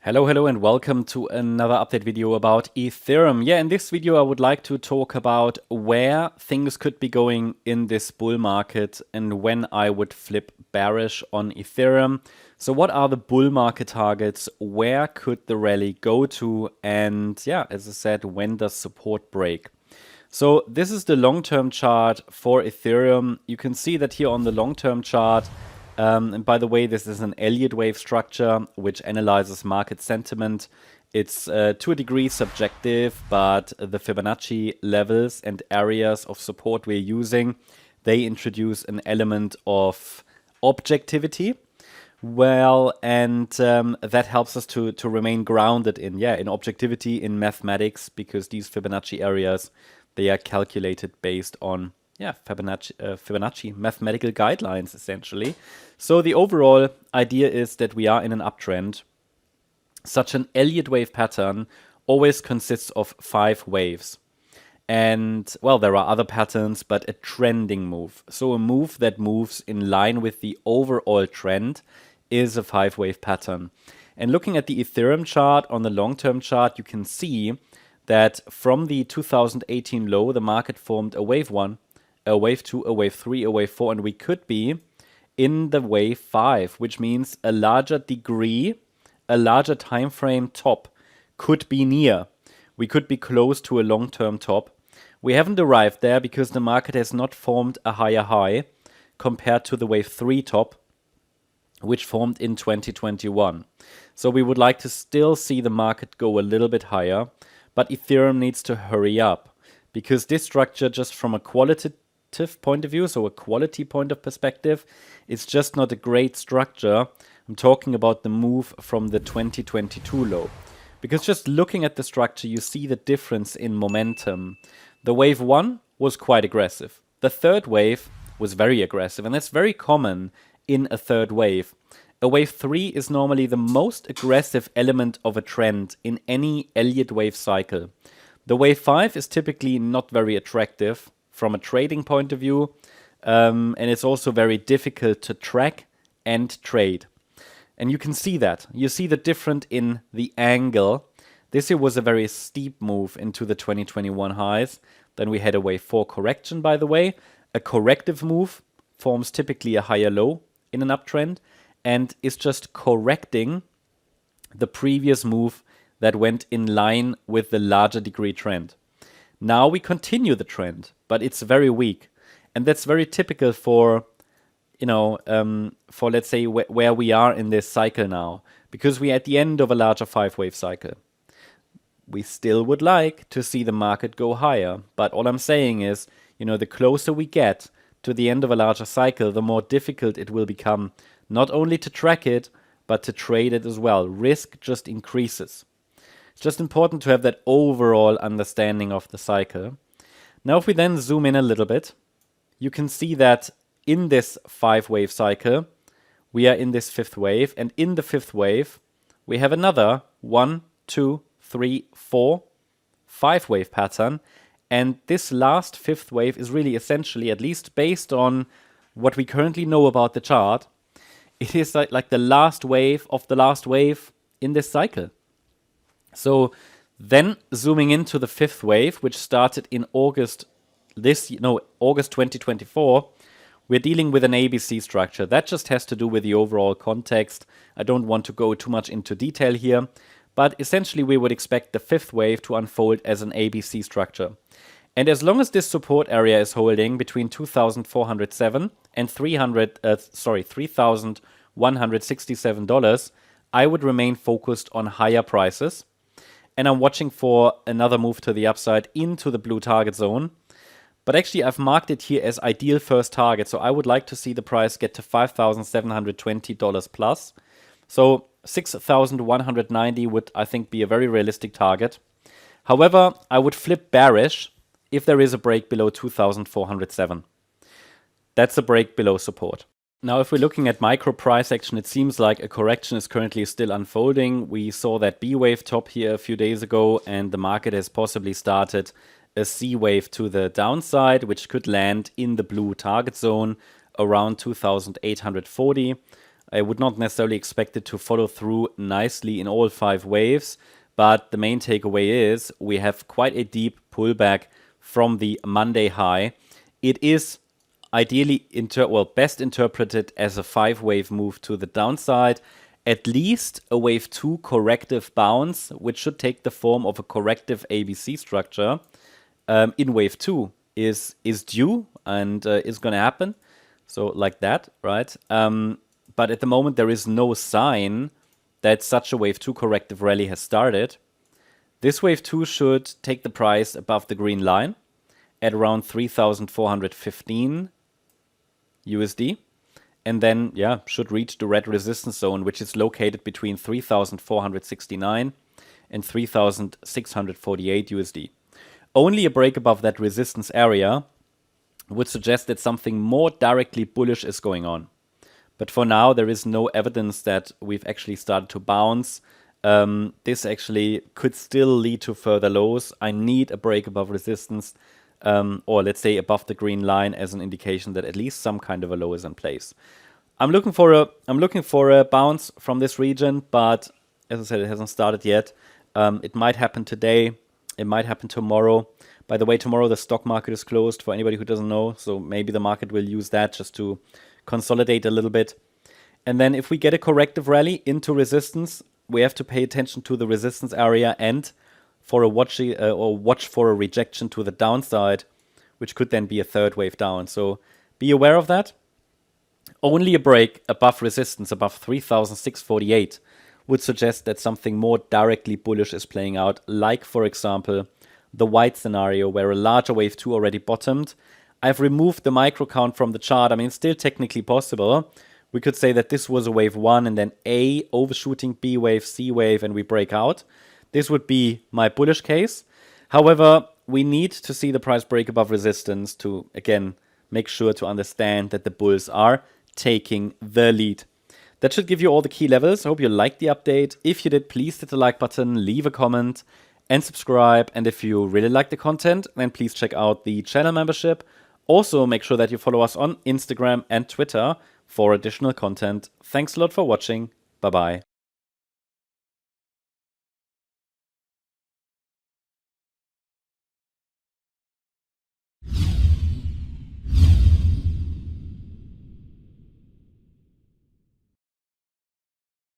Hello and welcome to another update video about Ethereum. In this video I would like to talk about where things could be going in this bull market and when I would flip bearish on Ethereum. So what are the bull market targets? Where could the rally go to? And as I said, when does support break? So this is the long-term chart for Ethereum. You can see that here on the long-term chart. And by the way, this is an Elliott wave structure, which analyzes market sentiment. It's to a degree subjective, but the Fibonacci levels and areas of support we're using, they introduce an element of objectivity. That helps us to remain grounded in objectivity, in mathematics, because these Fibonacci areas, they are calculated based on Fibonacci mathematical guidelines, essentially. So the overall idea is that we are in an uptrend. Such an Elliott wave pattern always consists of 5 waves. And, well, there are other patterns, but a trending move. So a move that moves in line with the overall trend is a 5-wave pattern. And looking at the Ethereum chart on the long-term chart, you can see that from the 2018 low, the market formed a wave 1, a wave 2, a wave 3, a wave 4, and we could be in the wave 5, which means a larger degree, a larger time frame top could be near. We could be close to a long-term top. We haven't arrived there because the market has not formed a higher high compared to the wave 3 top, which formed in 2021. So we would like to still see the market go a little bit higher, but Ethereum needs to hurry up because this structure, just from a qualitative point of view, so a quality point of perspective, it's just not a great structure. I'm talking about the move from the 2022 low. Because just looking at the structure, you see the difference in momentum. The wave 1 was quite aggressive. The third wave was very aggressive, and that's very common in a third wave. A wave 3 is normally the most aggressive element of a trend in any Elliott wave cycle. The wave 5 is typically not very attractive from a trading point of view, and it's also very difficult to track and trade. And you can see that. You see the difference in the angle. This here was a very steep move into the 2021 highs. Then we had a wave 4 correction, by the way. A corrective move forms typically a higher low in an uptrend and is just correcting the previous move that went in line with the larger degree trend. Now we continue the trend, but it's very weak. And that's very typical for, let's say where we are in this cycle now, because we're at the end of a larger 5-wave cycle. We still would like to see the market go higher, but all I'm saying is, the closer we get to the end of a larger cycle, the more difficult it will become, not only to track it, but to trade it as well. Risk just increases. It's just important to have that overall understanding of the cycle. Now, if we then zoom in a little bit, you can see that in this 5-wave cycle, we are in this 5th wave. And in the 5th wave, we have another 1, 2, 3, 4, 5-wave pattern. And this last 5th wave is really essentially, at least based on what we currently know about the chart, it is like the last wave of the last wave in this cycle. So then zooming into the 5th wave, which started in August 2024, we're dealing with an ABC structure. That just has to do with the overall context. I don't want to go too much into detail here, but essentially we would expect the 5th wave to unfold as an ABC structure. And as long as this support area is holding between 2,407 and $3,167, I would remain focused on higher prices. And I'm watching for another move to the upside into the blue target zone. But actually, I've marked it here as ideal first target. So I would like to see the price get to $5,720 plus. So 6,190 would, I think, be a very realistic target. However, I would flip bearish if there is a break below 2,407. That's a break below support. Now, if we're looking at micro price action, it seems like a correction is currently still unfolding. We saw that B wave top here a few days ago, and the market has possibly started a C wave to the downside, which could land in the blue target zone around 2,840. I would not necessarily expect it to follow through nicely in all 5 waves, but the main takeaway is we have quite a deep pullback from the Monday high. It is ideally, best interpreted as a 5-wave move to the downside, at least a wave 2 corrective bounce, which should take the form of a corrective ABC structure in wave 2 is due and is going to happen. So like that, right? But at the moment, there is no sign that such a wave 2 corrective rally has started. This wave 2 should take the price above the green line at around 3,415 USD. And then, should reach the red resistance zone, which is located between 3,469 and 3,648 USD. Only a break above that resistance area would suggest that something more directly bullish is going on. But for now, there is no evidence that we've actually started to bounce. This actually could still lead to further lows. I need a break above resistance, or let's say above the green line, as an indication that at least some kind of a low is in place. I'm looking for a bounce from this region, but as I said, it hasn't started yet. It might happen today. It might happen tomorrow. By the way, tomorrow the stock market is closed for anybody who doesn't know. So maybe the market will use that just to consolidate a little bit. And then if we get a corrective rally into resistance, we have to pay attention to the resistance area and watch for a rejection to the downside, which could then be a 3rd wave down. So be aware of that. Only a break above resistance, above 3,648, would suggest that something more directly bullish is playing out, like, for example, the white scenario where a larger wave 2 already bottomed. I've removed the micro count from the chart. I mean, it's still technically possible. We could say that this was a wave 1 and then A, overshooting B wave, C wave, and we break out. This would be my bullish case. However, we need to see the price break above resistance to, again, make sure to understand that the bulls are taking the lead. That should give you all the key levels. I hope you liked the update. If you did, please hit the like button, leave a comment, and subscribe. And if you really like the content, then please check out the channel membership. Also, make sure that you follow us on Instagram and Twitter for additional content. Thanks a lot for watching. Bye-bye.